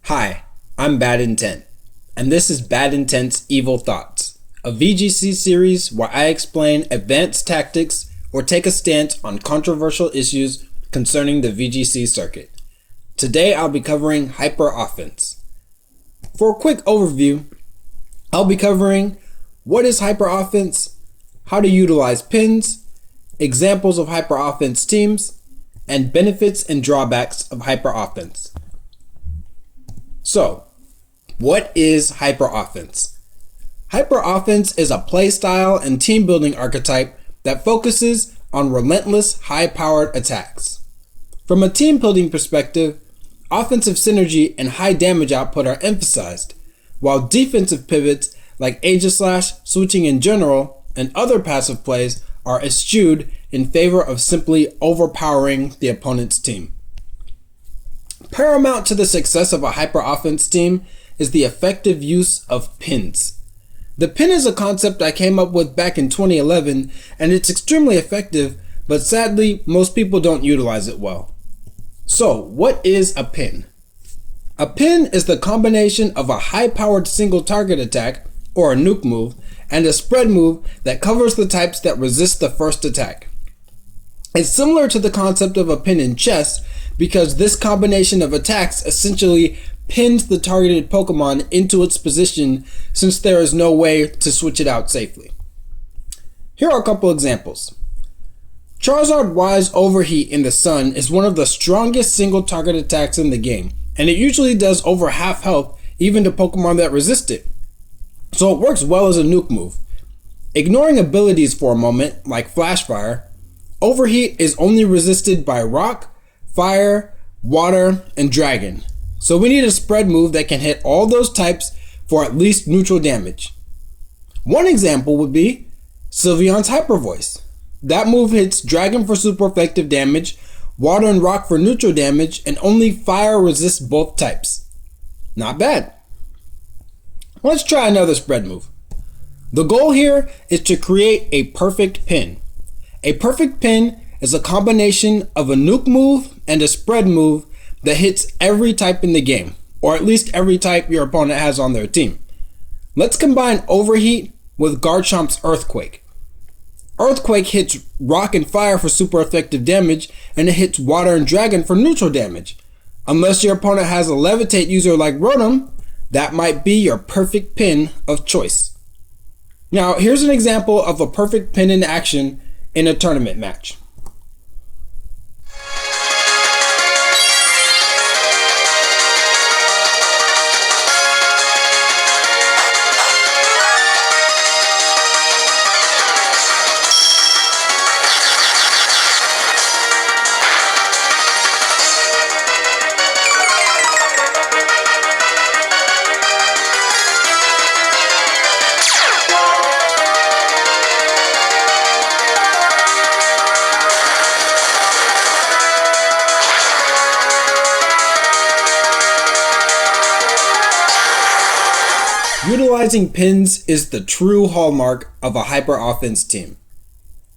Hi, I'm Bad Intent, and this is BadIntent's Evil Thoughts, a VGC series where I explain advanced tactics or take a stance on controversial issues concerning the VGC circuit. Today I'll be covering hyper offense. For a quick overview, I'll be covering what is hyper offense, how to utilize pins, examples of hyper offense teams, and benefits and drawbacks of hyper offense. So, what is hyper offense? Hyper offense is a play style and team building archetype that focuses on relentless, high-powered attacks. From a team building perspective, offensive synergy and high damage output are emphasized, while defensive pivots like Aegis-Slash, switching in general, and other passive plays are eschewed in favor of simply overpowering the opponent's team. Paramount to the success of a hyper offense team is the effective use of pins. The pin is a concept I came up with back in 2011, and it's extremely effective, but sadly, most people don't utilize it well. So, what is a pin? A pin is the combination of a high-powered single target attack, or a nuke move, and a spread move that covers the types that resist the first attack. It's similar to the concept of a pin in chess because this combination of attacks essentially pins the targeted Pokemon into its position since there is no way to switch it out safely. Here are a couple examples. Charizard Y's Overheat in the Sun is one of the strongest single target attacks in the game, and it usually does over half health even to Pokemon that resist it, so it works well as a nuke move. Ignoring abilities for a moment, like Flash Fire, Overheat is only resisted by Rock, Fire, Water, and Dragon. So we need a spread move that can hit all those types for at least neutral damage. One example would be Sylveon's Hyper Voice. That move hits Dragon for super effective damage, Water and Rock for neutral damage, and only Fire resists both types. Not bad. Let's try another spread move. The goal here is to create a perfect pin. A perfect pin is a combination of a nuke move and a spread move that hits every type in the game, or at least every type your opponent has on their team. Let's combine Overheat with Garchomp's Earthquake. Earthquake hits Rock and Fire for super effective damage, and it hits Water and Dragon for neutral damage. Unless your opponent has a Levitate user like Rotom, that might be your perfect pin of choice. Now, here's an example of a perfect pin in action in a tournament match. Utilizing pins is the true hallmark of a hyper offense team.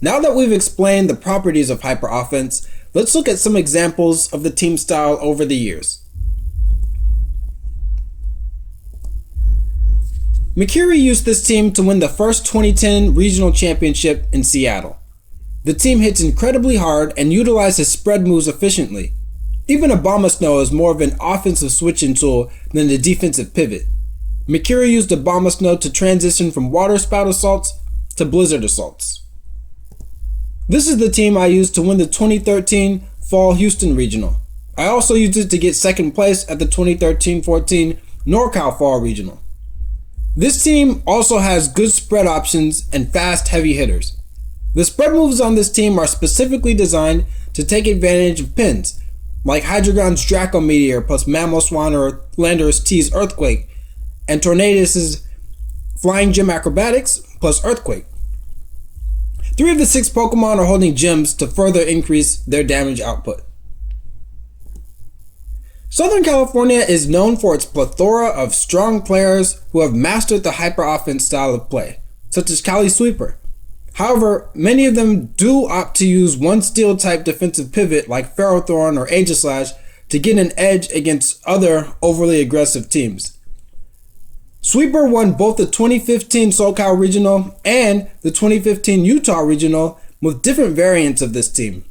Now that we've explained the properties of hyper offense, let's look at some examples of the team style over the years. Mikiri used this team to win the first 2010 regional championship in Seattle. The team hits incredibly hard and utilizes spread moves efficiently. Even Abomasnow is more of an offensive switching tool than a defensive pivot. Mikiri used Abomasnow to transition from Water Spout Assaults to Blizzard Assaults. This is the team I used to win the 2013 Fall Houston Regional. I also used it to get second place at the 2013-14 NorCal Fall Regional. This team also has good spread options and fast heavy hitters. The spread moves on this team are specifically designed to take advantage of pins, like Hydreigon's Draco Meteor plus Mamoswine or Landorus T's Earthquake, and Tornadus' Flying Gym Acrobatics plus Earthquake. 3 of the 6 Pokemon are holding gems to further increase their damage output. Southern California is known for its plethora of strong players who have mastered the hyper offense style of play, such as Cali Sweeper. However, many of them do opt to use one steel type defensive pivot like Ferrothorn or Aegis-Slash to get an edge against other overly aggressive teams. Sweeper won both the 2015 SoCal Regional and the 2015 Utah Regional with different variants of this team.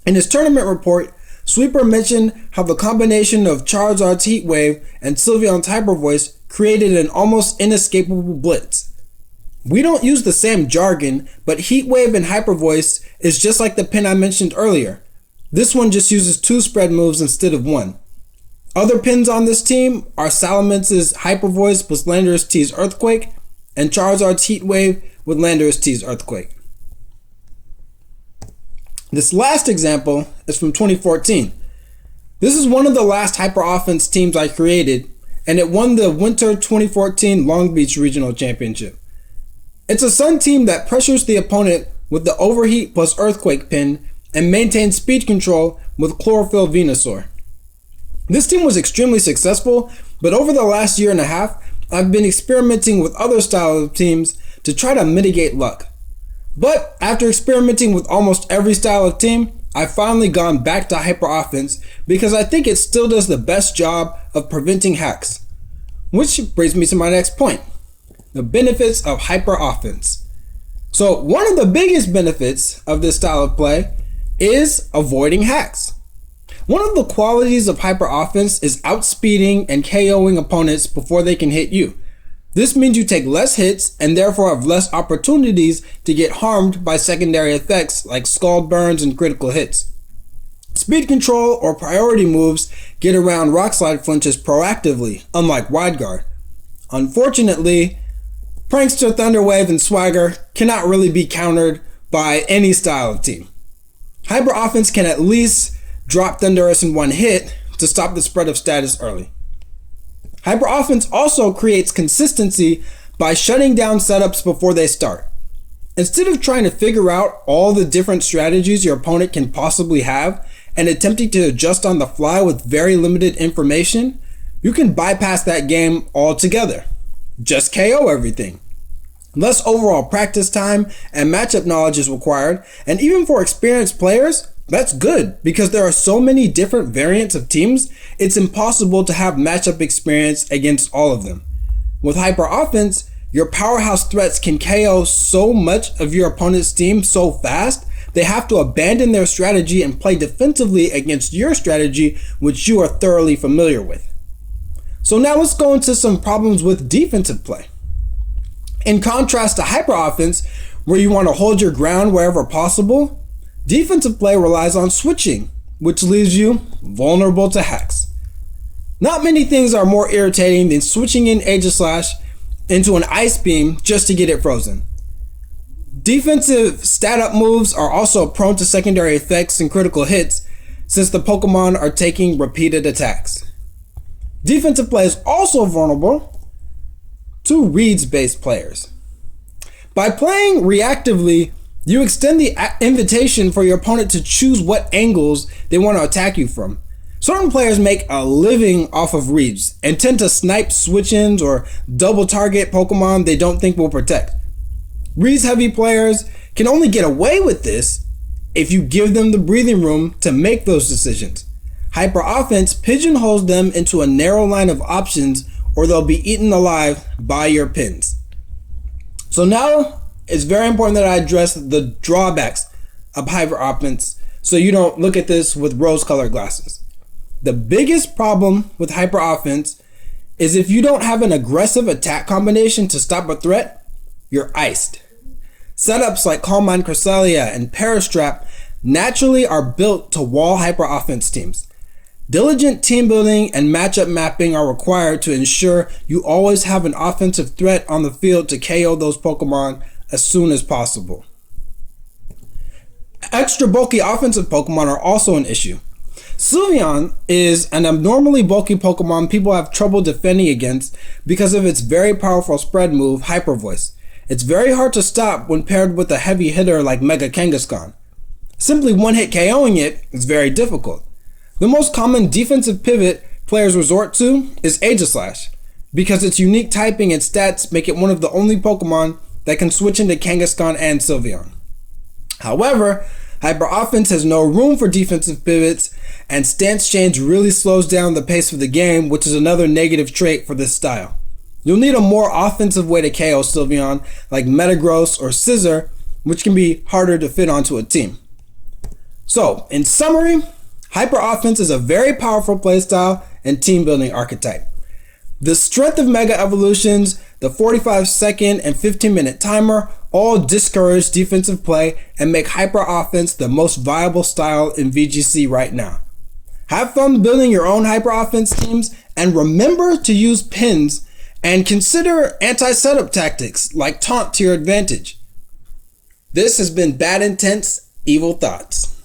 In his tournament report, Sweeper mentioned how the combination of Charizard's Heat Wave and Sylveon's Hyper Voice created an almost inescapable blitz. We don't use the same jargon, but Heat Wave and Hyper Voice is just like the pin I mentioned earlier. This one just uses 2 spread moves instead of 1. Other pins on this team are Salamance's Hyper Voice with Landorus T's Earthquake and Charizard's Heat Wave with Landorus T's Earthquake. This last example is from 2014. This is one of the last Hyper Offense teams I created, and it won the Winter 2014 Long Beach Regional Championship. It's a Sun team that pressures the opponent with the Overheat plus Earthquake pin and maintains speed control with Chlorophyll Venusaur. This team was extremely successful, but over the last year and a half, I've been experimenting with other styles of teams to try to mitigate luck. But after experimenting with almost every style of team, I've finally gone back to Hyper Offense because I think it still does the best job of preventing hacks. Which brings me to my next point, the benefits of Hyper Offense. So one of the biggest benefits of this style of play is avoiding hacks. One of the qualities of Hyper Offense is outspeeding and KOing opponents before they can hit you. This means you take less hits and therefore have less opportunities to get harmed by secondary effects like skull burns and critical hits. Speed control or priority moves get around Rock Slide flinches proactively, unlike Wide Guard. Unfortunately, Prankster, Thunder Wave, and Swagger cannot really be countered by any style of team. Hyper Offense can at least drop Thundurus in one hit to stop the spread of status early. Hyper Offense also creates consistency by shutting down setups before they start. Instead of trying to figure out all the different strategies your opponent can possibly have and attempting to adjust on the fly with very limited information, you can bypass that game altogether. Just KO everything. Less overall practice time and matchup knowledge is required, and even for experienced players, that's good because there are so many different variants of teams, it's impossible to have matchup experience against all of them. With Hyper Offense, your powerhouse threats can KO so much of your opponent's team so fast, they have to abandon their strategy and play defensively against your strategy, which you are thoroughly familiar with. So now let's go into some problems with defensive play. In contrast to Hyper Offense, where you want to hold your ground wherever possible, defensive play relies on switching, which leaves you vulnerable to hacks. Not many things are more irritating than switching in Aegislash into an Ice Beam just to get it frozen. Defensive stat-up moves are also prone to secondary effects and critical hits since the Pokemon are taking repeated attacks. Defensive play is also vulnerable to reads-based players. By playing reactively, you extend the invitation for your opponent to choose what angles they want to attack you from. Certain players make a living off of reads and tend to snipe switch-ins or double target Pokemon they don't think will protect. Reads-heavy players can only get away with this if you give them the breathing room to make those decisions. Hyper Offense pigeonholes them into a narrow line of options or they'll be eaten alive by your pins. So now it's very important that I address the drawbacks of Hyper Offense so you don't look at this with rose-colored glasses. The biggest problem with Hyper Offense is if you don't have an aggressive attack combination to stop a threat, you're iced. Setups like Calm Mind Cresselia and Parastrap naturally are built to wall Hyper Offense teams. Diligent team building and matchup mapping are required to ensure you always have an offensive threat on the field to KO those Pokemon as soon as possible. Extra bulky offensive Pokemon are also an issue. Sylveon is an abnormally bulky Pokemon people have trouble defending against because of its very powerful spread move, Hyper Voice. It's very hard to stop when paired with a heavy hitter like Mega Kangaskhan. Simply one-hit KOing it is very difficult. The most common defensive pivot players resort to is Aegislash, because its unique typing and stats make it one of the only Pokemon that can switch into Kangaskhan and Sylveon. However, Hyper Offense has no room for defensive pivots, and stance change really slows down the pace of the game, which is another negative trait for this style. You'll need a more offensive way to KO Sylveon, like Metagross or Scissor, which can be harder to fit onto a team. So, in summary, Hyper Offense is a very powerful playstyle and team building archetype. The strength of Mega Evolutions, the 45-second and 15-minute timer all discourage defensive play and make Hyper Offense the most viable style in VGC right now. Have fun building your own Hyper Offense teams, and remember to use pins and consider anti-setup tactics like taunt to your advantage. This has been BadIntent's Evil Thoughts.